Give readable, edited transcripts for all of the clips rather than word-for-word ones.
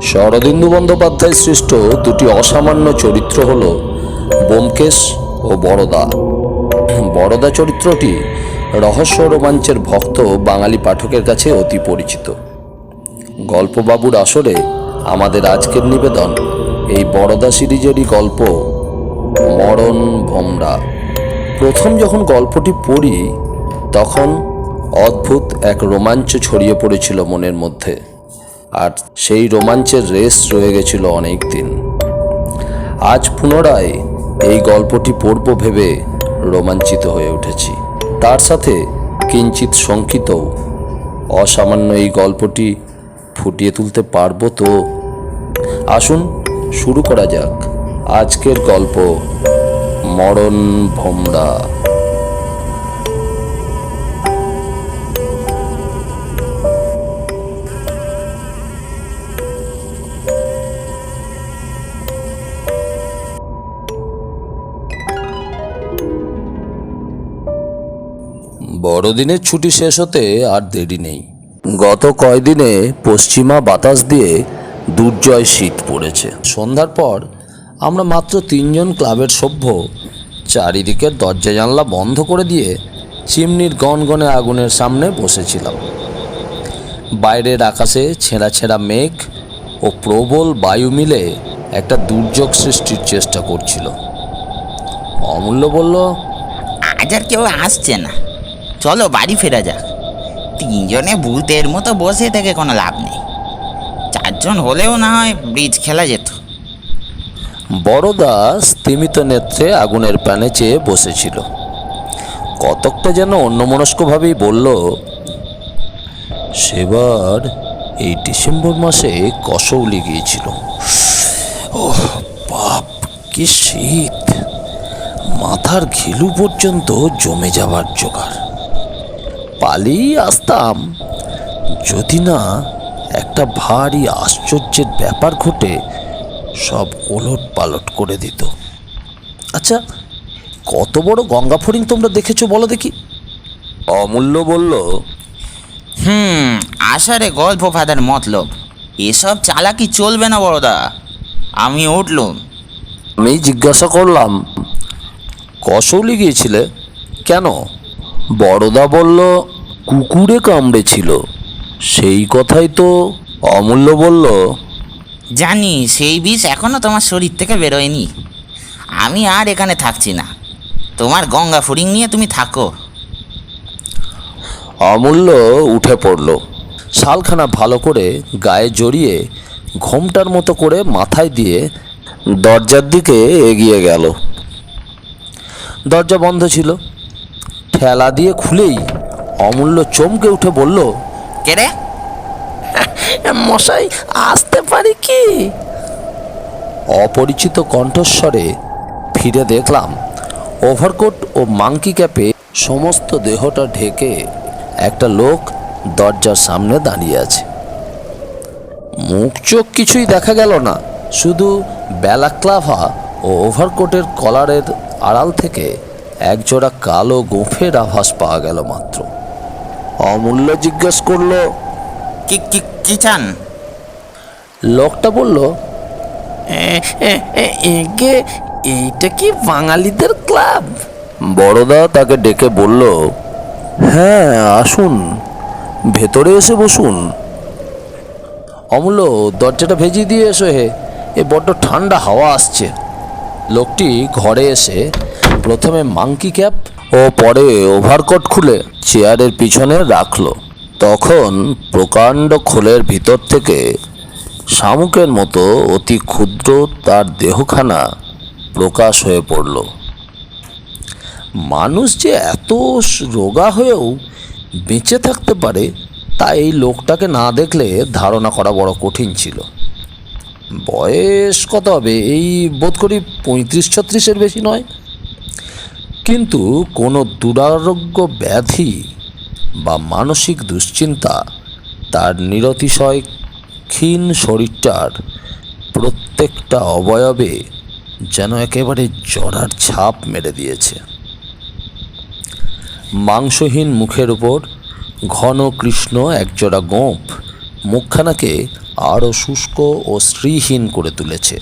শরদিন্দু বন্দ্যোপাধ্যায় সৃষ্ট দুটি অসামান্য চরিত্র হল ব্যোমকেশ ও বরদা। বরদা চরিত্রটি রহস্য রোমাঞ্চের ভক্ত বাঙালি পাঠকের কাছে অতি পরিচিত। গল্পবাবুর আসরে আমাদের আজকের নিবেদন এই বরদা সিরিজেরই গল্প মরণ ভোমরা। প্রথম যখন গল্পটি পড়ি তখন অদ্ভুত এক রোমাঞ্চ ছড়িয়ে পড়েছিল মনের মধ্যে, আর সেই রোমাঞ্চের রেশ রয়ে গেছিল অনেক দিন। আজ পুনরায় এই গল্পটি পড়ব ভেবে রোমাঞ্চিত হয়ে উঠেছি, তার সাথে কিঞ্চিত শঙ্কিতও। অসামান্য এই গল্পটি ফুটিয়ে তুলতে পারবো তো? আসুন শুরু করা যাক আজকের গল্প মরণ ভোমরা। বড়দিনের ছুটি শেষ হতে আর দেরি নেই। গত কয়দিনে পশ্চিমা বাতাস দিয়ে দুর্জয় শীত পড়েছে। সন্ধ্যার পর আমরা মাত্র 3 জন ক্লাবের সভ্য চারিদিকের দরজা জানলা বন্ধ করে দিয়ে চিমনির গনগনে আগুনের সামনে বসেছিলাম। বাইরের আকাশে ছেঁড়া ছেঁড়া মেঘ ও প্রবল বায়ু মিলে একটা দুর্যোগ সৃষ্টির চেষ্টা করছিল। অমূল্য বলল, আজ আর কেউ আসছে না, চলো বাড়ি ফেরা যাক। 3 জনে ভূতের মতো বসে থেকে কোনো লাভ নেই। 4 জন হলেও না হয় ব্রিজ খেলা যেত। বড়দা স্তিমিত নেত্রে আগুনের প্যানে চেয়ে বসেছিল। কতকটা যেন অন্যমনস্কভাবেই বলল, সেবার এই ডিসেম্বর মাসে কসৌলি গিয়েছিল। ওহ বাপ, কি শীত! মাথার ঘিলু পর্যন্ত জমে যাবার জোগাড়। পালিয়ে আসতাম যদি না একটা ভারী আশ্চর্যের ব্যাপার ঘটে সব ওলট পালট করে দিত। আচ্ছা, কত বড় গঙ্গা ফড়িং তোমরা দেখেছো বলো দেখি? অমূল্য বলল, আষাঢ়ে গল্প ফাদার মতলব, এসব চালাকি চলবে না বড়দা। আমি উঠলুম। আমি জিজ্ঞাসা করলাম, কসৌলি গিয়েছিলে কেন? বড়দা বলল, কুকুরে কামড়েছিল। সেই কথাই তো। অমূল্য বলল, জানি সেই বিষ এখনো তোমার শরীর থেকে বেরোয়নি। আমি আর এখানে থাকছি না, তোমার গঙ্গা ফুরিং নিয়ে তুমি থাকো। অমূল্য উঠে পড়ল। শালখানা ভালো করে গায়ে জড়িয়ে ঘোমটার মতো করে মাথায় দিয়ে দরজার দিকে এগিয়ে গেল। দরজা বন্ধ ছিল। ঠেলা দিয়ে খুলেই অমূল্য চমকে উঠে বলল, কে রে? মশাই, আসতে পারি কি? অপরিচিত কণ্ঠস্বরে ফিরে দেখলাম ওভারকোট ও মাংকি ক্যাপে সমস্ত দেহটা ঢেকে একটা লোক দরজার সামনে দাঁড়িয়ে আছে। মুখ চোখ কিছুই দেখা গেল না, শুধু ব্যালাক্লাভা ও ওভারকোটের কলারের আড়াল থেকে একজোড়া কালো গোঁফের আভাস পাওয়া গেল মাত্র। অমূল্য জিজ্ঞেস করল, কি কি কি চান? লোকটা বলল, এইটা কি বাঙালিদের ক্লাব? বড়দা তাকে ডেকে বলল, হ্যাঁ আসুন, ভেতরে এসে বসুন। অমূল্য, দরজাটা ভেজিয়ে দিয়ে এসো হে, এ বড্ড ঠান্ডা হাওয়া আসছে। লোকটি ঘরে এসে প্রথমে মাংকি ক্যাপ ও পরে ওভারকোট খুলে চেয়ারের পিছনে রাখলো। তখন প্রকাণ্ড খোলের ভিতর থেকে শামুকের মতো অতি ক্ষুদ্র তার দেহখানা প্রকাশ হয়ে পড়ল। মানুষ যে এত রোগা হয়েও বেঁচে থাকতে পারে তা এই লোকটাকে না দেখলে ধারণা করা বড় কঠিন ছিল। বয়স কত হবে? এই বোধ করি 35-36-এর বেশি নয়। কিন্তু কোনো দুরারোগ্য ব্যাধি বা মানসিক দুশ্চিন্তা তার নিরতিশয় ক্ষীণ শরীরটার প্রত্যেকটা অবয়বে যেন একেবারে জড়ার ছাপ মেরে দিয়েছে। মাংসহীন মুখের উপর ঘন কৃষ্ণ একজোড়া গোঁফ মুখখানাকে আরও শুষ্ক ও শ্রীহীন করে তুলেছে।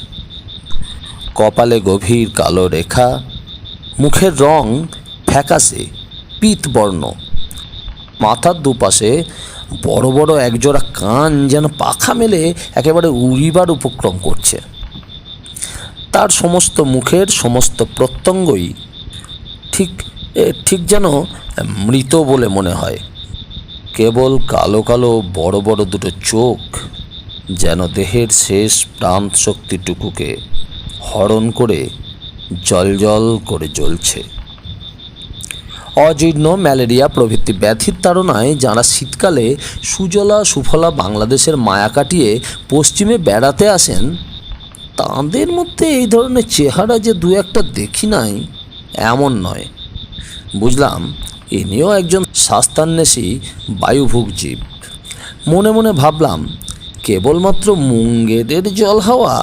কপালে গভীর কালো রেখা, মুখের রং ফ্যাকাশে পীতবর্ণ, মাথার দুপাশে বড় বড় একজোড়া কান যেন পাখা মেলে একেবারে উড়িবার উপক্রম করছে। তার সমস্ত মুখের সমস্ত প্রত্যঙ্গই ঠিক ঠিক যেন মৃত বলে মনে হয়। কেবল কালো কালো বড় বড় দুটো চোখ যেন দেহের শেষ প্রাণ শক্তিটুকুকে হরণ করে জলজল করে জ্বলছে। অজীর্ণ, ম্যালেরিয়া প্রভৃতি ব্যাধির তাড়নায় যাঁরা শীতকালে সুজলা সুফলা বাংলাদেশের মায়া কাটিয়ে পশ্চিমে বেড়াতে আসেন, তাঁদের মধ্যে এই ধরনের চেহারা যে দু একটা দেখি নাই এমন নয়। বুঝলাম ইনিও একজন শাস্তান্বেষী বায়ুভুক জীব। মনে মনে ভাবলাম, কেবলমাত্র মুঙ্গেরের জল হাওয়া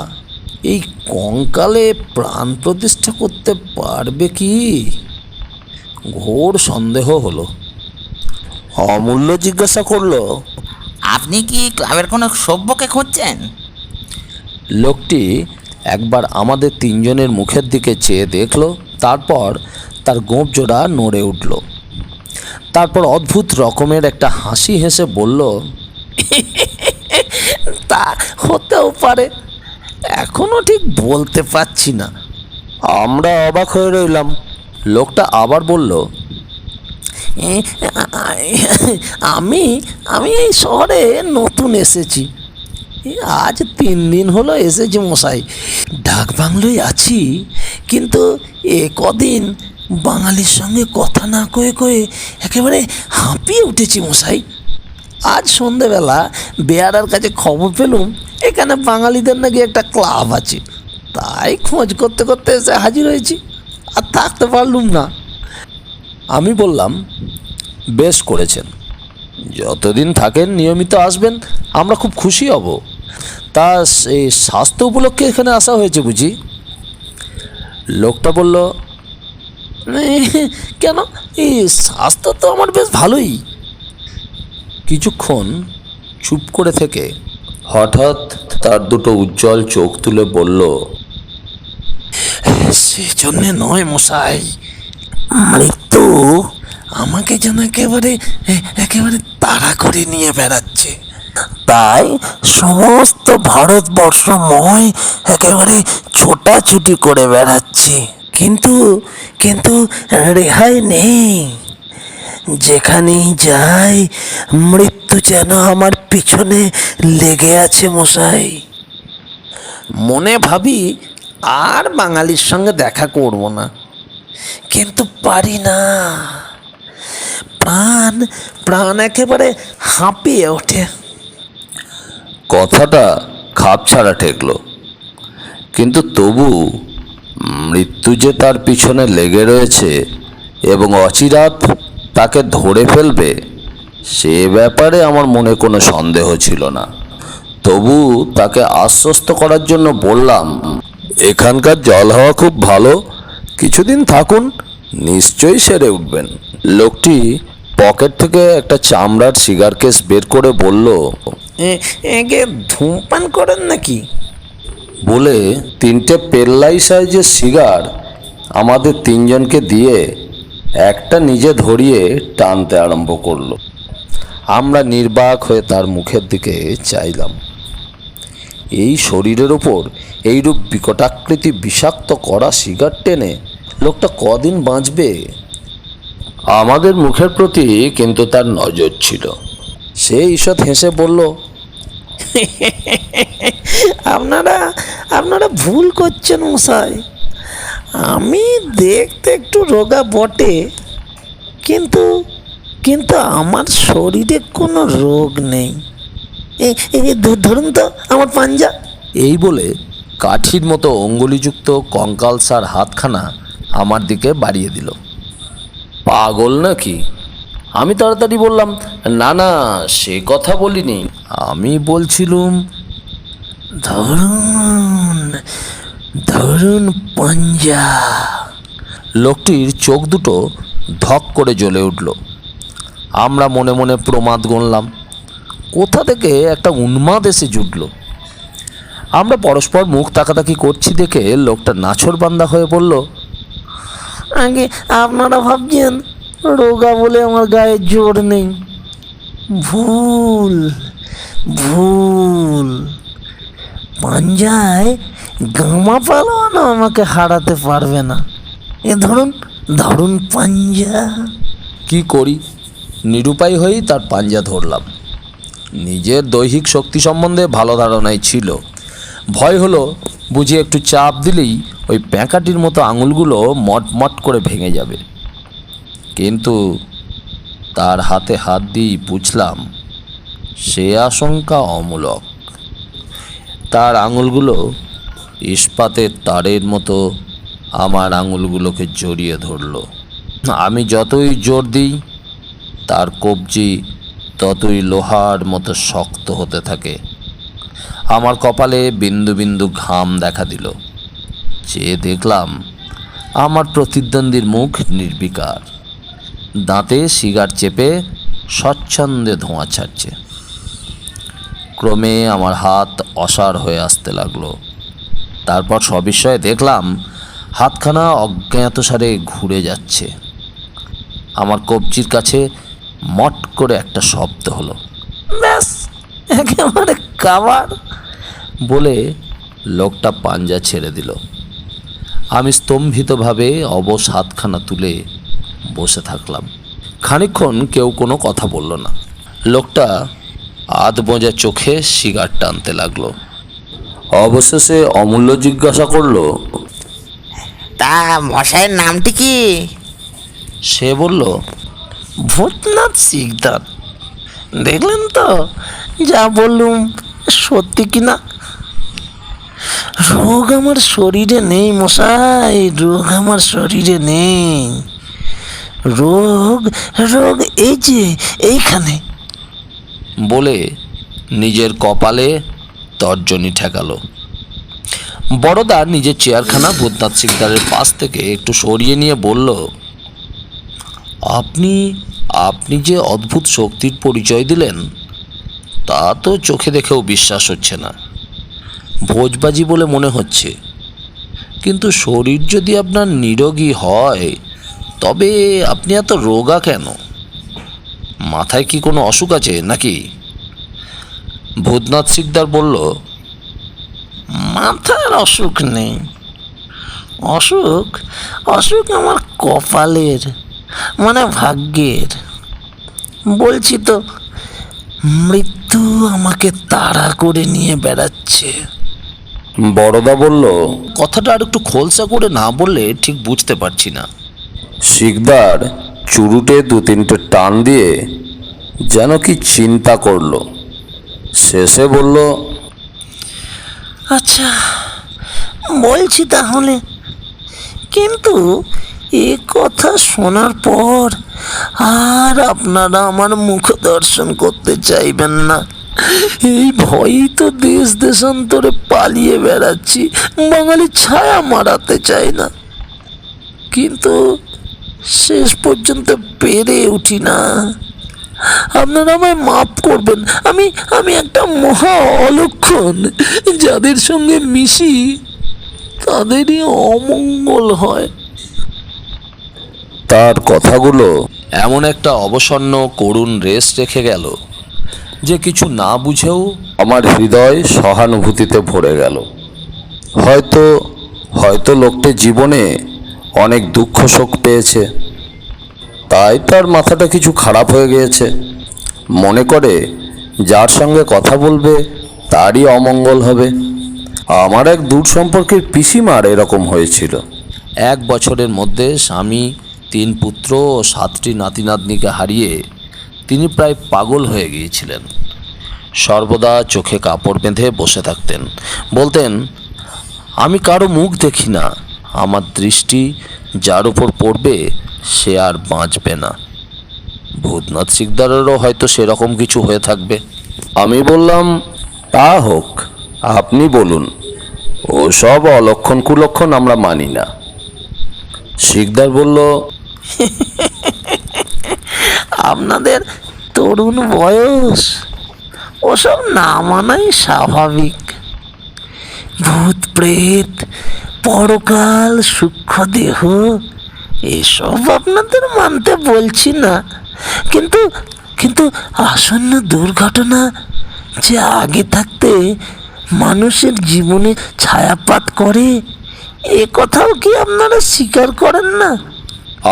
এই কঙ্কালে প্রাণ প্রতিষ্ঠা করতে পারবে কি? ঘোর সন্দেহ হলো। অমূল্য জিজ্ঞাসা করলো, আপনি কি ক্লাবের কোনো সভ্যকে খুঁজছেন? লোকটি একবার আমাদের তিনজনের মুখের দিকে চেয়ে দেখল, তারপর তার গোঁফ জোড়া নড়ে উঠল। তারপর অদ্ভুত রকমের একটা হাসি হেসে বলল, তা হতেও পারে, এখনো ঠিক বলতে পারছি না। আমরা অবাক হয়ে রইলাম। লোকটা আবার বলল, আমি আমি এই শহরে নতুন এসেছি, আজ 3 দিন হলো এসেছি মশাই। ডাক বাংলোয় আছি, কিন্তু এ কদিন বাঙালির সঙ্গে কথা না কয়ে কয়ে একেবারে হাঁপিয়ে উঠেছি মশাই। আজ সন্ধেবেলা বেয়ারার কাছে খবর পেলুম এখানে বাঙালিদের নাকি একটা ক্লাব আছে, তাই খোঁজ করতে করতে এসে হাজির হয়েছি, আর থাকতে পারলুম না। আমি বললাম, বেশ করেছেন, যতদিন থাকেন নিয়মিত আসবেন, আমরা খুব খুশি হব। তা এই স্বাস্থ্য উপলক্ষে এখানে আসা হয়েছে বুঝি? লোকটা বলল, কেন, এই স্বাস্থ্য তো আমার বেশ ভালোই। কিছুক্ষণ চুপ করে থেকে হঠাৎ তার দুটো উজ্জ্বল চোখ তুলে বলল, সেজন্যে নয় মশাই, মৃত্যু আমাকে যেন একেবারে একেবারে তাড়া করে নিয়ে বেড়াচ্ছে, তাই সমস্ত ভারতবর্ষময় একেবারে ছোটাছুটি করে বেড়াচ্ছি, কিন্তু কিন্তু রেহাই নেই। যেখানেই যাই মৃত্যু যেন আমার পিছনে লেগে আছে মশাই। মনে ভাবি আর বাঙালির সঙ্গে দেখা করব না, কিন্তু পারি না। প্রাণ প্রাণ একেবারে হাঁপিয়ে ওঠে। কথাটা খাপ ছাড়া ঠেকল, কিন্তু তবু মৃত্যু যে তার পিছনে লেগে রয়েছে এবং অচিরাত তাকে ধরে ফেলবে, সে ব্যাপারে আমার মনে কোনো সন্দেহ ছিল না। তবু তাকে আশ্বস্ত করার জন্য বললাম, এখানকার জল হাওয়া খুব ভালো, কিছুদিন থাকুন, নিশ্চয়ই সেরে উঠবেন। লোকটি পকেট থেকে একটা চামড়ার সিগার কেস বের করে বলল, একে ধূমপান করেন নাকি? বলে 3টে পেল্লাই সাইজের সিগার আমাদের তিনজনকে দিয়ে একটা নিজে ধরিয়ে টানতে আরম্ভ করলো। আমরা নির্বাক হয়ে তার মুখের দিকে চাইলাম। এই শরীরের ওপর এইরূপ বিকটাকৃতি বিষাক্ত কড়া সিগার টেনে লোকটা কদিন বাঁচবে? আমাদের মুখের প্রতি কিন্তু তার নজর ছিল। সে ঈষৎ হেসে বলল, আপনারা ভুল করছেন মশাই, আমি দেখতে একটু রোগা বটে, কিন্তু কিন্তু আমার শরীরে কোনো রোগ নেই। ধরুন তো আমার পাঞ্জা। এই বলে কাঠির মতো অঙ্গুলিযুক্ত কঙ্কালসার হাতখানা আমার দিকে বাড়িয়ে দিল। পাগল নাকি? আমি তাড়াতাড়ি বললাম, না না, সে কথা বলিনি, আমি বলছিলুম, ধরুন ধরুন পাঞ্জা। লোকটির চোখ দুটো ধক করে জ্বলে উঠল। আমরা মনে মনে প্রমাদ গুনলাম, কোথা থেকে একটা উন্মাদ এসে জুটল। আমরা পরস্পর মুখ তাকাতাকি করছি দেখে লোকটা নাছোড়বান্দা হয়ে বলল, আগে আপনারা ভাবছেন রোগা বলে আমার গায়ে জোর নেই। ভুল ভুল, পাঞ্জায় গামা পালোয়ানও আমাকে হারাতে পারবে না। এ ধরুন ধরুন পাঞ্জা। কি করি, নিরুপায় হয়েই তার পাঞ্জা ধরলাম। নিজের দৈহিক শক্তি সম্বন্ধে ভালো ধারণাই ছিল। ভয় হলো বুঝি একটু চাপ দিলেই ওই প্যাঁকাটির মতো আঙুলগুলো মটমট করে ভেঙে যাবে। কিন্তু তার হাতে হাত দিয়েই বুঝলাম সে আশঙ্কা অমূলক। তার আঙুলগুলো ইস্পাতের তারের মতো আমার আঙুলগুলোকে জড়িয়ে ধরল। আমি যতই জোর দিই তার কবজি ততই লোহার মতো শক্ত হতে থাকে। আমার কপালে বিন্দু বিন্দু ঘাম দেখা দিল। চেয়ে দেখলাম আমার প্রতিদ্বন্দ্বীর মুখ নির্বিকার, দাঁতে সিগার চেপে স্বচ্ছন্দে ধোঁয়া ছাড়ছে। ক্রমে আমার হাত অসাড় হয়ে আসতে লাগলো। তারপর সবিস্ময়ে দেখলাম হাতখানা অজ্ঞাতসারে ঘুরে যাচ্ছে। আমার কবজির কাছে মট করে একটা শব্দ হলো। ব্যাস, একেবারে কাবার। বলে লোকটা পাঞ্জা ছেড়ে দিল। আমি স্তম্ভিতভাবে অবশ হাতখানা তুলে বসে থাকলাম। খানিকক্ষণ কেউ কোনো কথা বলল না। লোকটা আধ বোঝা চোখে সিগার টানতে লাগলো। অবশেষে অমূল্য জিজ্ঞাসা করলো, তা মশাইয়ের নামটি কি? সে বলল, ভূতনাথ শিকদার। দেখলেন তো যা বললুম সত্যি কিনা? রোগ আমার শরীরে নেই মশাই, রোগ আমার শরীরে নেই। রোগ রোগ এই যে এইখানে। বলে নিজের কপালে তর্জনী ঠেকালো। বড়দা নিজের চেয়ারখানা ভূতনাথ শিকদারের পাশ থেকে একটু সরিয়ে নিয়ে বলল, আপনি আপনি যে অদ্ভুত শক্তির পরিচয় দিলেন তা তো চোখে দেখেও বিশ্বাস হচ্ছে না। ভোজবাজি বলে মনে হচ্ছে, কিন্তু শরীর যদি আপনার নিরোগী হয় তবে আপনি এত রোগা কেন? মাথায় কি কোনো অসুখ আছে নাকি? ভূতনাথ শিকদার বলল, মাথার অসুখ নেই। অসুখ অসুখ আমার কপালের, মানে ভাগ্যের। বলছি তো, মৃত্যু আমাকে তাড়া করে নিয়ে বেড়াচ্ছে। বড়দা বলল, কথাটা আর একটু খোলসা করে না বললে ঠিক বুঝতে পারছি না। শিকদার চুরুটে দু তিনটে টান দিয়ে যেন কি চিন্তা করলো, শেষে বলল, আচ্ছা বলছি তাহলে, কিন্তু এ কথা শোনার পর আর আপনারা আমার মুখ দর্শন করতে চাইবেন না। এই ভয়েই তো দেশ দেশান্তরে পালিয়ে বেড়াচ্ছি, বাঙালি ছায়া মারাতে চাই না, কিন্তু শেষ পর্যন্ত পেরে উঠি না। আপনারা আমায় মাফ করবেন। আমি আমি একটা মহা অলক্ষণ। যাদের সঙ্গে মিশি তাদেরই অমঙ্গল হয়। তার কথাগুলো এমন একটা অবসন্ন করুণ রেশ রেখে গেল যে কিছু না বুঝেও আমার হৃদয় সহানুভূতিতে ভরে গেল। হয়তো হয়তো লোকটি জীবনে অনেক দুঃখ শোক পেয়েছে, তাই তার মাথাটা কিছু খারাপ হয়ে গিয়েছে। মনে করে যার সঙ্গে কথা বলবে তারই অমঙ্গল হবে। আমার এক দূর সম্পর্কের পিসিমার এরকম হয়েছিল। 1 বছরের মধ্যে স্বামী, 3 পুত্র ও 7টি নাতি নাতনিকে হারিয়ে তিনি প্রায় পাগল হয়ে গিয়েছিলেন। সর্বদা চোখে কাপড় বেঁধে বসে থাকতেন। বলতেন, আমি কারো মুখ দেখি না, আমার দৃষ্টি যার উপর পড়বে সে আর বাঁচবে না। ভূতনাথ শিকদারেরও হয়তো সেরকম কিছু হয়ে থাকবে। আমি বললাম, তা হোক, আপনি বলুন, ও সব অলক্ষণ কুলক্ষণ আমরা মানি না। শিকদার বলল, আপনাদের তরুণ বয়স, ওসব না মানাই স্বাভাবিক। ভূত প্রেত, পরকাল, সূক্ষ্ম দেহ এসব আপনাদের মানতে বলছি না, কিন্তু কিন্তু আসন্ন দুর্ঘটনা যে আগে থাকতে মানুষের জীবনে ছায়াপাত করে, এ কথাও কি আপনারা স্বীকার করেন না?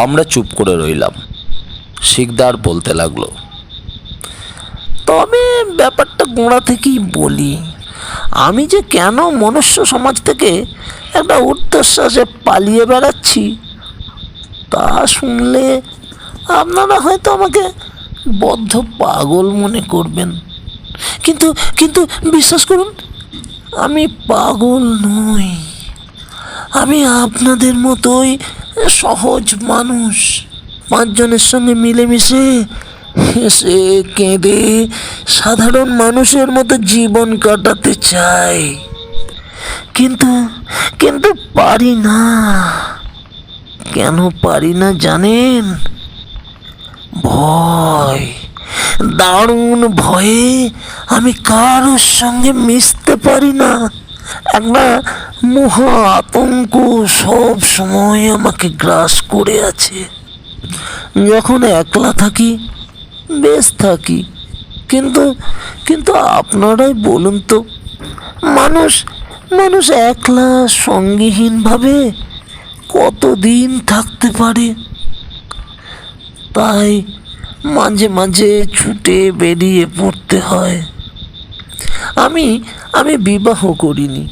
আমরা চুপ করে রইলাম। শিকদার বলতে লাগলো, তবে ব্যাপারটা গোড়া থেকেই বলি, আমি যে কেন মনুষ্য সমাজ থেকে একটা ঊর্ধ্বশ্বাসে পালিয়ে বেড়াচ্ছি তা শুনলে আপনারা হয়তো আমাকে বদ্ধ পাগল মনে করবেন, কিন্তু কিন্তু বিশ্বাস করুন, আমি পাগল নই। আমি আপনাদের মতোই সহজ মানুষ, পাঁচজনের সঙ্গে মিলেমিশে হেসে কেঁদে সাধারণ মানুষের মতো জীবন কাটাতে চাই, কিন্তু কিন্তু পারি না। কেন পারি না জানেন? ভয়, দারুণ ভয়ে আমি কারোর সঙ্গে মিশতে পারি না। একটা মহা আতঙ্ক সব সময় আমাকে গ্রাস করে আছে। যখন একলা থাকি বেশ থাকি, কিন্তু কিন্তু আপনারাই বলুন তো, মানুষ মানুষ একলা সঙ্গীহীনভাবে কতদিন থাকতে পারে? তাই মাঝে মাঝে ছুটে বেরিয়ে পড়তে হয়। আমি আমি বিবাহ করিনি।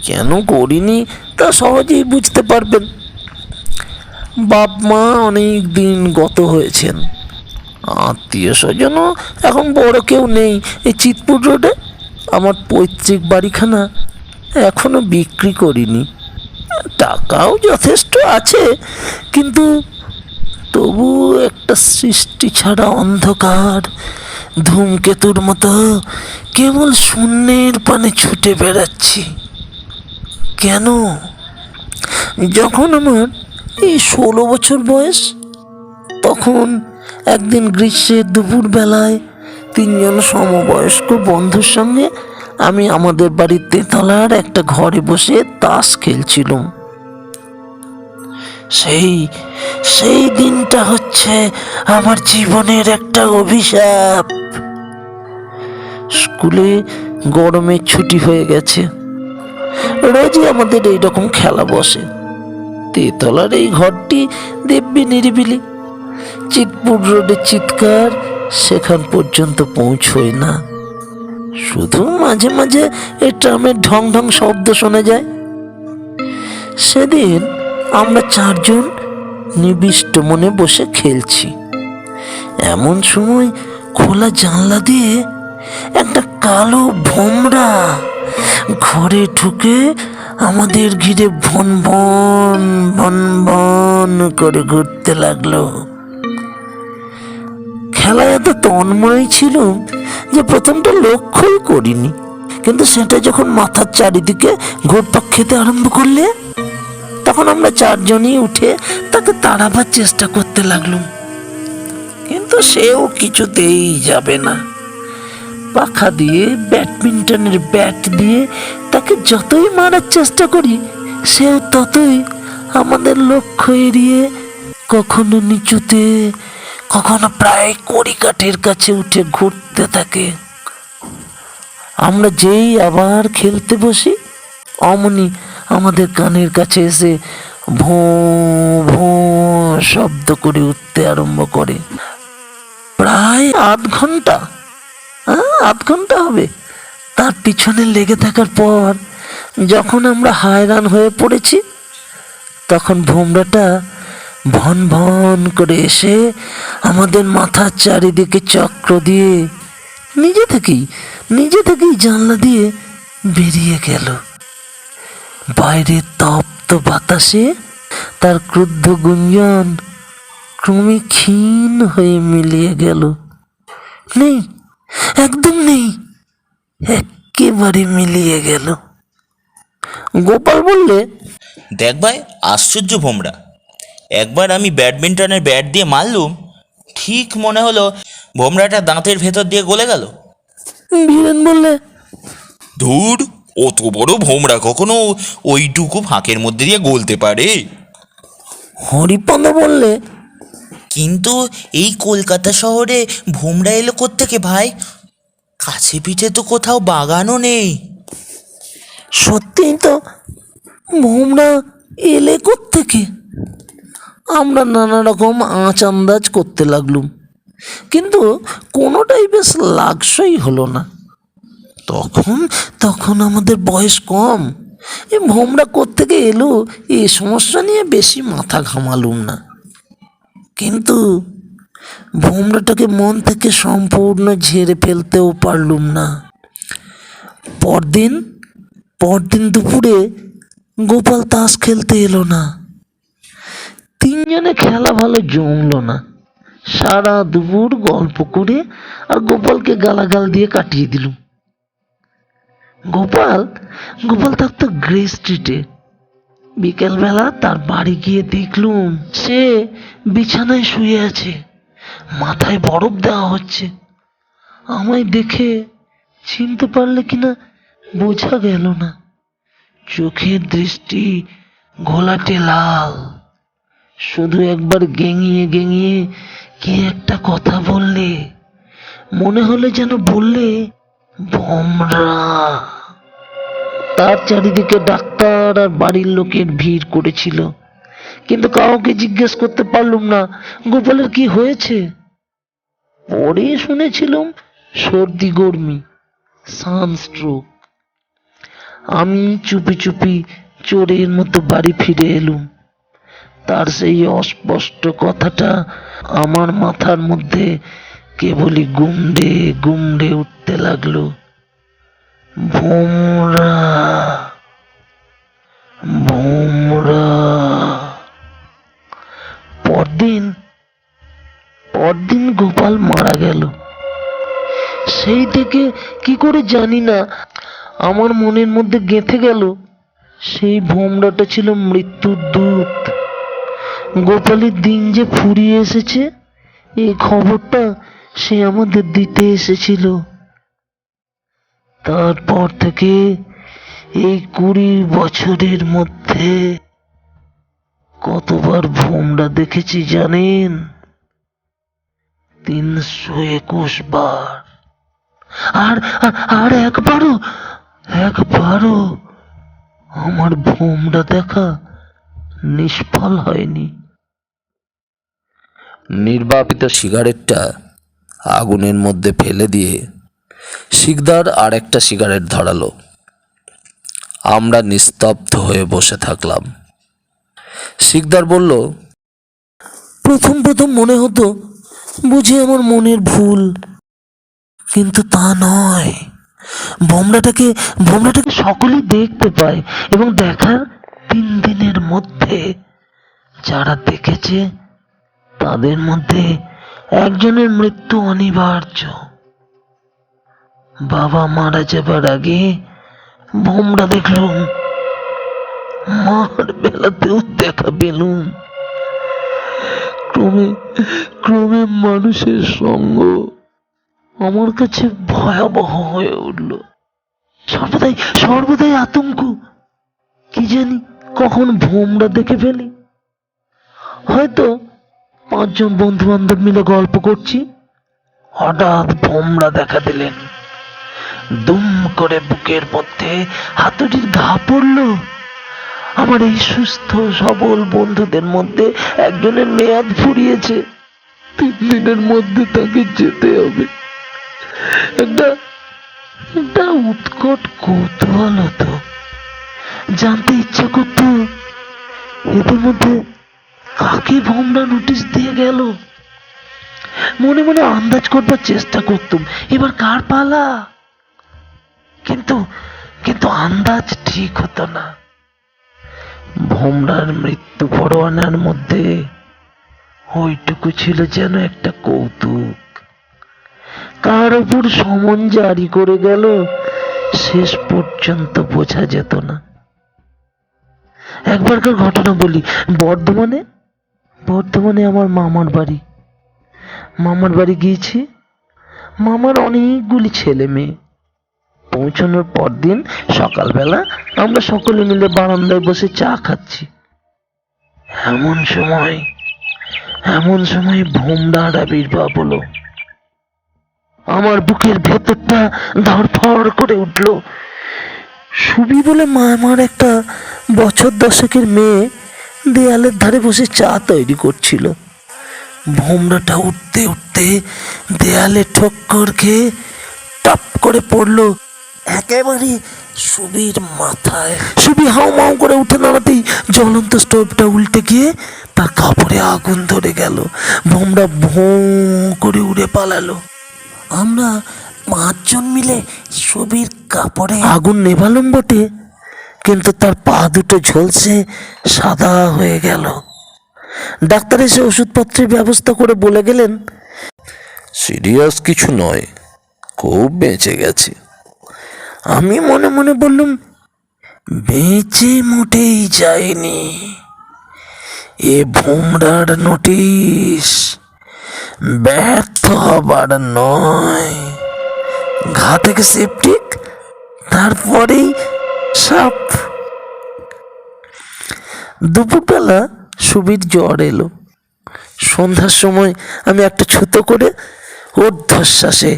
কেন করিনি তা সহজেই বুঝতে পারবেন। বাপ মা অনেক দিন গত হয়েছেন, আত্মীয় স্বজনও এখন বড় কেউ নেই। এই চিতপুর রোডে আমার পৈতৃক বাড়িখানা এখনো বিক্রি করিনি। টাকাও যথেষ্ট আছে, কিন্তু তবু একটা সৃষ্টি ছাড়া অন্ধকার ধূমকেতুর মতো কেবল শূন্যের পানে ছুটে বেড়াচ্ছি। কেন? যখন আমার এই 16 বছর বয়স, তখন একদিন গ্রীষ্মের দুপুর বেলায় 3জন সমবয়স্ক বন্ধুর সঙ্গে আমি আমাদের বাড়ির তেতলার একটা ঘরে বসে তাস খেলছিলাম। সেই সেই দিনটা হচ্ছে আমার জীবনের একটা অভিশাপ। স্কুলে গরমের ছুটি হয়ে গেছে, রোজই আমাদের এইরকম খেলা বসে। তেতলার এই ঘরটি দিব্যি নিরিবিলি। চিতপুর রোডের চিৎকার সেখান পর্যন্ত পৌঁছয় না, শুধু মাঝে মাঝে এই ট্রামের ঢং ঢং শব্দ শোনা যায়। সেদিন আমরা 4জন নিবিষ্ট মনে বসে খেলছি। এমন সময় খোলা জানলা দিয়ে একটা কালো ভোমরা ঘরে ঢুকে আমাদের ঘিরে ভন ভন ভন ভন করে ঘুরতে লাগলো। খেলায় এত তন্ময় ছিল যে প্রথমটা লক্ষ্যই করিনি, কিন্তু সেটা যখন মাথার চারিদিকে ঘুরপাক খেতে আরম্ভ করলে, তখন আমরা 4জনই উঠে তাকে তাড়াবার চেষ্টা করতে লাগলুম। কিন্তু সেও কিছুতেই যাবে না। পাখা দিয়ে, ব্যাডমিন্টনের ব্যাট দিয়ে তাকে যতই মারার চেষ্টা করি, সেও ততই আমাদের লক্ষ্য এড়িয়ে কখনো নিচুতে, কখনো প্রায় কড়িকাঠের কাছে উঠে ঘুরতে থাকে। আমরা যেই আবার খেলতে বসি, অমনি আমাদের কানের কাছে এসে ভোঁ ভোঁ শব্দ করে উঠতে আরম্ভ করে। প্রায় আধ ঘন্টা হবে তার পিছনে লেগে থাকার পর যখন আমরা হায়রান হয়ে পড়েছি, তখন ভোমরাটা ভন ভন করে এসে আমাদের মাথার চারিদিকে চক্র দিয়ে নিজে থেকেই জানলা দিয়ে বেরিয়ে গেল। বাইরে তপ্ত বাতাসে তার ক্রুদ্ধ গুঞ্জন ক্রমে ক্ষীণ হয়ে মিলিয়ে গেল। নেই, একদম নেই, একেবারে মিলিয়ে গেল। গোপাল বললে, দেখ ভাই, আশ্চর্য ভোমরা। একবার আমি ব্যাডমিন্টনের ব্যাট দিয়ে মারলুম, ঠিক মনে হলো ভোমরাটা দাঁতের ভেতর দিয়ে গলে গেল। বীরেন বললে, ধুর, অত বড় ভোমরা কখনো ওইটুকু ফাঁকের মধ্যে দিয়ে গলতে পারে? হরিপদ বললে, কিন্তু এই কলকাতা শহরে ভোমরা এলো কোত্থেকে ভাই? কাছে পিঠে তো কোথাও বাগানও নেই। সত্যিই তো, ভোমরা এলে কোত্থেকে? আমরা নানা রকম আঁচ আন্দাজ করতে লাগলুম, কিন্তু কোনোটাই বেশ লাগসই হলো না। তখন তখন আমাদের বয়স কম, এই ভোমরা কোত্থেকে এলো এই সমস্যা নিয়ে বেশি মাথা ঘামালুম না। কিন্তু ভোমরাটাকে মন থেকে সম্পূর্ণ ঝেড়ে ফেলতেও পারলুম না। পরদিন পরদিন দুপুরে গোপাল তাস খেলতে এলো না। তিনজনে খেলা ভালো জমলো না। সারা দুপুর গল্প করে আর গোপালকে গালাগাল দিয়ে কাটিয়ে দিলুম। গোপাল গোপাল থাকতো গ্রে স্ট্রিটে। বিকেলবেলা তার বাড়ি গিয়ে দেখলুম সে বিছানায় শুয়ে আছে, মাথায় বরফ দেওয়া হচ্ছে। আমায় দেখে চিনতে পারলে কিনা বোঝা গেল না। চোখের দৃষ্টি ঘোলাটে লাল। শুধু একবার গেঙিয়ে গেঙিয়ে কি একটা কথা বললে, মনে হলে যেন বললে ভোমরা। তার চারিদিকে ডাক্তার আর বাড়ির লোকের ভিড় করেছিল, কিন্তু কাউকে জিজ্ঞেস করতে পারলুম না গোপালের কি হয়েছে। পরে শুনেছিলাম সর্দি গর্মি, সানস্ট্রোক। আমি চুপি চুপি চোরের মতো বাড়ি ফিরে এলুম। তার সেই অস্পষ্ট কথাটা আমার মাথার মধ্যে কেবলই গুমড়ে গুমড়ে উঠতে লাগলো। ভোমরা, ভোমরা। পরদিন পরদিন গোপাল মারা গেল। সেই থেকে কি করে জানি না আমার মনের মধ্যে গেঁথে গেল সেই ভোমরাটা ছিল মৃত্যুর দূত। গোপালের দিন যে ফুরিয়ে এসেছে এই খবরটা সে আমাদের দিতে এসেছিল। তারপর থেকে এই 20 বছরের মধ্যে কতবার ভোমরা দেখেছি জানেন? 321 বার। আর আর একবারও একবারও আমার ভোমরা দেখা নিষ্ফল হয়নি। নির্বাপিত সিগারেটটা আগুনের মধ্যে ফেলে দিয়ে শিকদার আর একটা সিগারেট ধরালো। আমরা নিস্তব্ধ হয়ে বসে থাকলাম। শিকদার বলল, প্রথম প্রথম মনে হতো বুঝি আমার মনের ভুল, কিন্তু তা নয়। ভোমরাটাকে সকলেই দেখতে পায়, এবং দেখার 3 দিনের মধ্যে যারা দেখেছে তাদের মধ্যে একজনের মৃত্যু অনিবার্য। বাবা মারা যাবার আগে ভোমরা দেখলুম, মার বেলাতেও দেখা পেলুম। ক্রমে ক্রমে মানুষের সঙ্গ আমার কাছে ভয়াবহ হয়ে উঠল। সর্বদাই সর্বদাই আতঙ্ক, কি জানি কখন ভোমরা দেখে ফেলি। হয়তো 5 জন বন্ধু বান্ধব মিলে গল্প করছি, হঠাৎ ভোমরা দেখা দিলেন। দুম করে বুকের মধ্যে হাতুড়ির ঘা পড়ল। আমার এই সুস্থ সবল বন্ধুদের মধ্যে একজনের মেয়াদ ফুরিয়েছে। 3 দিনের মধ্যে তাকে যেতে হবে। একটা একটা উৎকট কৌতূহল হতো, জানতে ইচ্ছা করত এদের মধ্যে কাকে ভোমরা নোটিশ দিয়ে গেল। মনে মনে আন্দাজ করবার চেষ্টা করতুম এবার কার পালা, কিন্তু কিন্তু আন্দাজ ঠিক হতো না। ভোমরার মৃত্যু পরোয়ানার মধ্যে ওইটুকু ছিল যেন একটা কৌতুক। কার উপর সমন জারি করে গেল শেষ পর্যন্ত বোঝা যেত না। একবারকার ঘটনা বলি। বর্ধমানে আমার মামার বাড়ি গিয়েছি। মামার অনেকগুলি ছেলে মেয়ে। পৌঁছানোর পরদিন সকালবেলা আমরা সকলে মিলে বারান্দায় বসে চা খাচ্ছি। এমন সময় ভোমরার আবির্ভাব হলো। আমার বুকের ভেতরটা ধড়ফড় করে উঠল। সুবি বলে আমার একটা বছর দশেকের মেয়ে দেয়ালের ধারে বসে চা তৈরি করছিল। ভোমরাটা উঠতে উঠতে দেয়ালে ঠক্কর খেয়ে টপ করে পড়লো একেবারে সুবির মাথায়। সুবি হাউ মাউ করে উঠে দাঁড়াতেই জ্বলন্ত স্টোভটা উল্টে গিয়ে তার কাপড়ে আগুন ধরে গেল। ভোমরা ভোঁ করে উড়ে পালালো। আমরা 5 জন মিলে সুবির কাপড়ে আগুন নেভালুম বটে, কিন্তু তার পা দুটো ঝলসে সাদা হয়ে গেল। ডাক্তার এসে ওষুধপত্রের ব্যবস্থা করে বলে গেলেন, সিরিয়াস কিছু নয়, খুব বেঁচে গেছে। আমি মনে মনে বললুম, বেঁচে মোটেই যায়নি, এ ভোমরার নোটিশ, ব্যর্থ হবার নয়। ঘা থেকে সেপটিক, তারপরেই সাপ। দুপুরবেলা সুবির জ্বর এলো। সন্ধ্যার সময় আমি একটা ছুতো করে ঊর্ধ্বশ্বাসে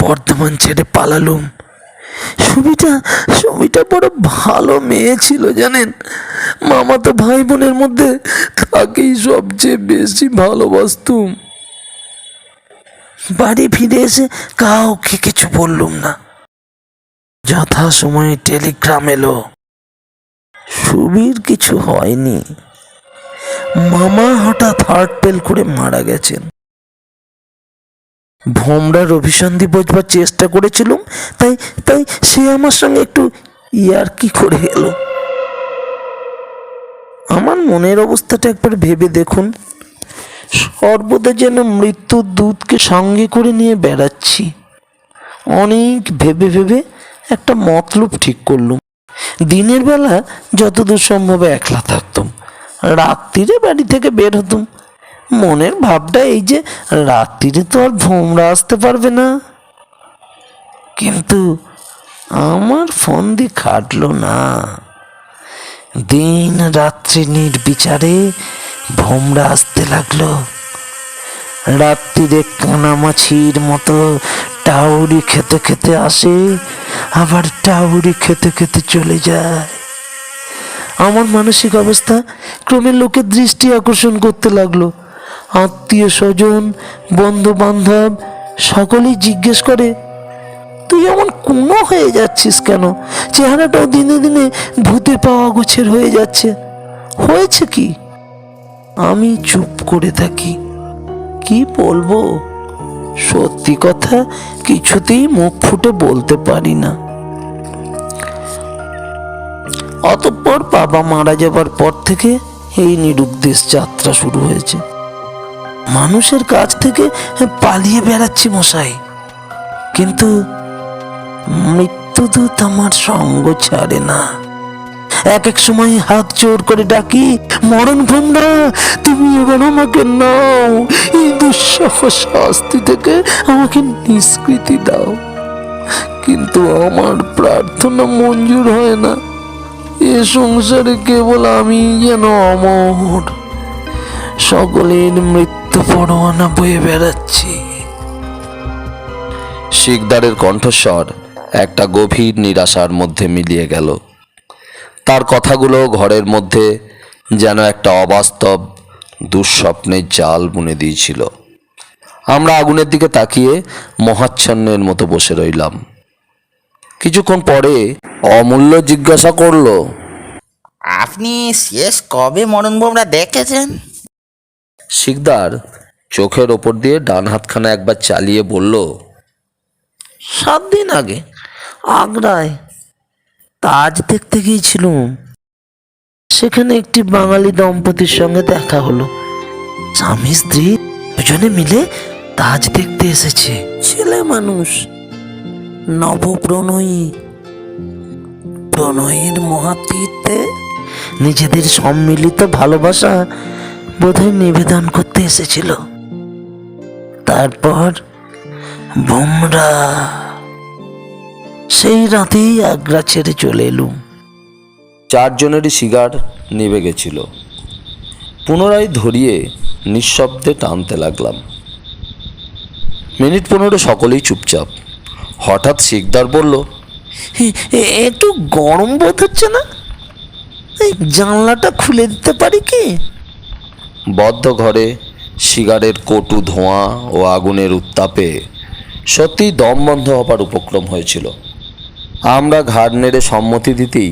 বর্ধমান ছেড়ে পালালুম। সুমিটা বড় ভালো মেয়ে ছিল জানেন। মামাতো ভাই বোনের মধ্যে তাকেই সবচেয়ে বেশি ভালোবাসতুম। বাড়ি ফিরে এসে কাউকে কিছু বললুম না। যথা সময়ে টেলিগ্রাম এলো, সুবীর কিছু হয়নি, মামা হঠাৎ হার্ট ফেল করে মারা গেছেন। ভোমরার অভিসন্ধি বোঝবার চেষ্টা করেছিলুম, তাই সে আমার সঙ্গে একটু ইয়ার্কি করে এলো। আমার মনের অবস্থাটা একবার ভেবে দেখুন। সর্বদা যেন মৃত্যুর দূতকে সঙ্গে করে নিয়ে বেড়াচ্ছি। অনেক ভেবে ভেবে একটা মতলব ঠিক করলুম। দিনের বেলা যতদূর সম্ভব একলা থাকতাম, রাত্রিরে বাড়ি থেকে বের হতুম। মনের ভাবটা এই যে রাত্রিরে তো আর ভোমরা আসতে পারবে না। কিন্তু আমার ফন্দি খাটলো না। দিন রাত্রি নির্বিচারে ভোমরা আসতে লাগলো। রাত্রিরে কানামাছির মতো টাউরি খেতে খেতে আসে, আবার টাউরি খেতে খেতে চলে যায়। আমার মানসিক অবস্থা ক্রমে লোকের দৃষ্টি আকর্ষণ করতে লাগলো। আত্মীয় স্বজন, বন্ধু বান্ধব সকলেই জিজ্ঞেস করে, তুই এমন কোনো হয়ে যাচ্ছিস কেন? চেহারাটাও দিনে দিনে ভূতে পাওয়া গোছের হয়ে যাচ্ছে, হয়েছে কি? আমি চুপ করে থাকি। কি বলবো? সত্যি কথা কিছুতেই মুখ ফুটে বলতে পারি না। অতঃপর বাবা মারা যাবার পর থেকে এই নিরুদ্দেশ যাত্রা শুরু হয়েছে। মানুষের কাছ থেকে পালিয়ে বেড়াচ্ছি মশাই, কিন্তু মৃত্যুদূত আমার সঙ্গ ছাড়ে না। এক এক সময় হাত জোর করে ডাকি, মরণ ভোমরা, তুমি এবার আমাকে নাও, এই দুঃসহ শাস্তি থেকে আমাকে নিষ্কৃতি দাও। কিন্তু আমার প্রার্থনা মঞ্জুর হয় না। এ সংসারে কেবল আমি যেন অমর, সকলের মৃত্যু পরোয়ানা বয়ে বেড়াচ্ছি। শিকদারের কণ্ঠস্বর একটা গভীর নিরাশার মধ্যে মিলিয়ে গেল। তার কথাগুলো ঘরের মধ্যে যেন একটা অবাস্তব দুঃস্বপ্নের জাল বুনে দিয়েছিল। আমরা আগুনের দিকে তাকিয়ে মহাচ্ছন্নের মতো বসে রইলাম। কিছুক্ষণ পরে অমূল্য জিজ্ঞাসা করলো, আপনি শেষ কবে মরণ ভোমরা দেখেছেন? শিকদার চোখের ওপর দিয়ে ডান হাতখানা একবার চালিয়ে বলল, 7 দিন আগে আগ্রায় তাজ দেখতে গিয়েছিলুম। সেখানে একটি বাঙালি দম্পতির সঙ্গে দেখা হলো। স্বামী স্ত্রী দুজনে মিলে তাজ দেখতে এসেছে। ছেলে মানুষ, নবপ্রণয়ী, প্রণয়ের মহাতীর্থে নিজেদের সম্মিলিত ভালোবাসা বোধহয় নিবেদন করতে এসেছিল। তারপর ভোমরা সেই রাতেই আগ্রা ছেড়ে চলে এলুম। চারজনেরই সিগার নিভে গেছিল। পুনরায় ধরিয়ে নিঃশব্দে টানতে লাগলাম। মিনিট 15 সকলেই চুপচাপ। হঠাৎ শিকদার বলল, একটু গরম বোধ হচ্ছে না? এই জানলাটা খুলে দিতে পারি কি? বদ্ধ ঘরে সিগারের কটু ধোঁয়া ও আগুনের উত্তাপে সত্যিই দম বন্ধ হবার উপক্রম হয়েছিল। আমরা ঘাড় নেড়ে সম্মতি দিতেই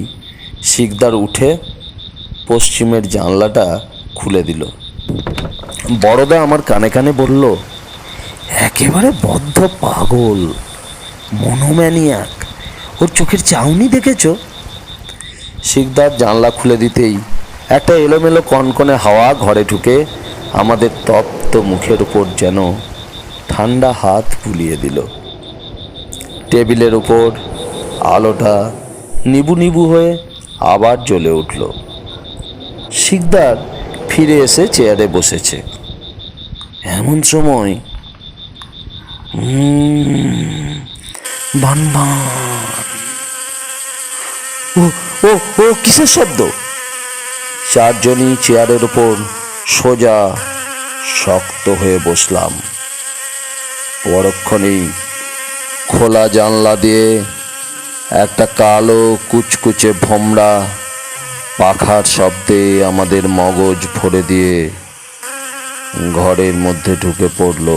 শিকদার উঠে পশ্চিমের জানলাটা খুলে দিল। বড়দা আমার কানে কানে বলল, একেবারে বদ্ধ পাগল, মনোম্যানিয়াক। ওর চোখের চাউনি দেখেছ? শিকদার জানলা খুলে দিতেই একটা এলোমেলো কনকনে হাওয়া ঘরে ঢুকে আমাদের তপ্ত মুখের উপর যেন ঠান্ডা হাত বুলিয়ে দিল। টেবিলের উপর আলোটা নিবু নিবু হয়ে আবার জ্বলে উঠল। শিকদার ফিরে এসে চেয়ারে বসেছে। এমন সময় ভান ভান। ও ও ও কিসের শব্দ? চারজনই চেয়ারের উপর সোজা শক্ত হয়ে বসলাম। পরক্ষণেই খোলা জানলা দিয়ে একটা কালো কুচকুচে ভোমরা পাখার শব্দে আমাদের মগজ ভরে দিয়ে ঘরের মধ্যে ঢুকে পড়ল।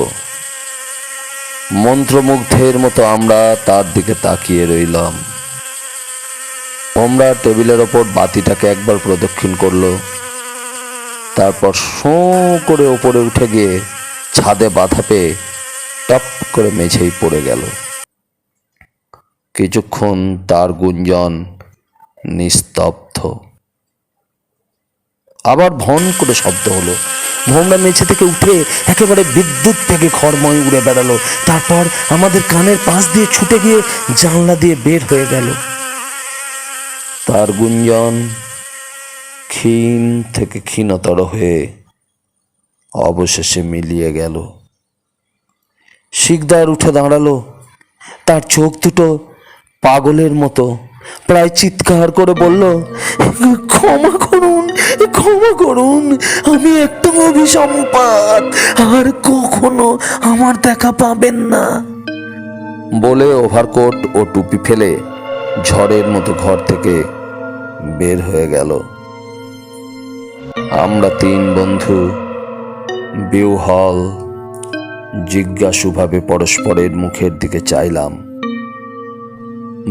মন্ত্রমুগ্ধের মতো আমরা তার দিকে তাকিয়ে রইলাম। ভোমরা টেবিলের ওপর বাতিটাকে একবার প্রদক্ষিণ করলো, তারপর শোঁ করে ওপরে উঠে গিয়ে ছাদে বাধা পেয়ে টপ করে মেঝেই পড়ে গেল। কিছুক্ষণ তার গুঞ্জন নিস্তব্ধ। আবার ভন করে শব্দ হলো। ভোমরা মেঝে থেকে উঠে একেবারে বিদ্যুৎ থেকে খড়ময় উড়ে বেড়ালো। তারপর আমাদের কানের পাশ দিয়ে ছুটে গিয়ে জানলা দিয়ে বের হয়ে গেল। তার গুঞ্জন ক্ষীণ থেকে ক্ষীণতর হয়ে অবশেষে মিলিয়ে গেল। শিকদার উঠে দাঁড়ালো। তার চোখ দুটো পাগলের মতো প্রায় চিৎকার করে বলল, ক্ষমা করুন, ক্ষমা করুন, আমি একটু অভিসম্পাত, আর কখনো আমার দেখা পাবেন না। বলে ওভারকোট ও টুপি ফেলে ঝড়ের মতো ঘর থেকে বের হয়ে গেল। আমরা তিন বন্ধু বিহ্বল জিজ্ঞাসুভাবে পরস্পরের মুখের দিকে চাইলাম।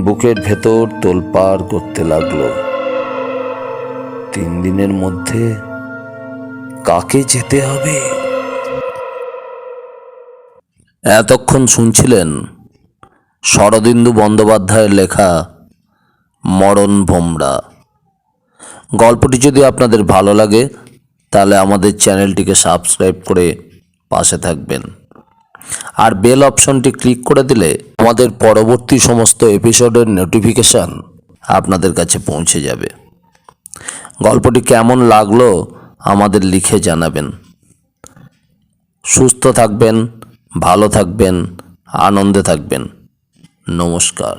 বুকের ভেতর তোলপাড় করতে লাগলো। 3 দিনের মধ্যে কাকে যেতে হবে? এতক্ষণ শুনছিলেন শরদিন্দু বন্দ্যোপাধ্যায়ের লেখা মরণ ভোমরা। গল্পটি যদি আপনাদের ভালো লাগে তাহলে আমাদের চ্যানেলটিকে সাবস্ক্রাইব করে পাশে থাকবেন, আর বেল অপশনটি ক্লিক করে দিলে আমাদের পরবর্তী সমস্ত এপিসোডের নোটিফিকেশান আপনাদের কাছে পৌঁছে যাবে। গল্পটি কেমন লাগলো আমাদের লিখে জানাবেন। সুস্থ থাকবেন, ভালো থাকবেন, আনন্দে থাকবেন। নমস্কার।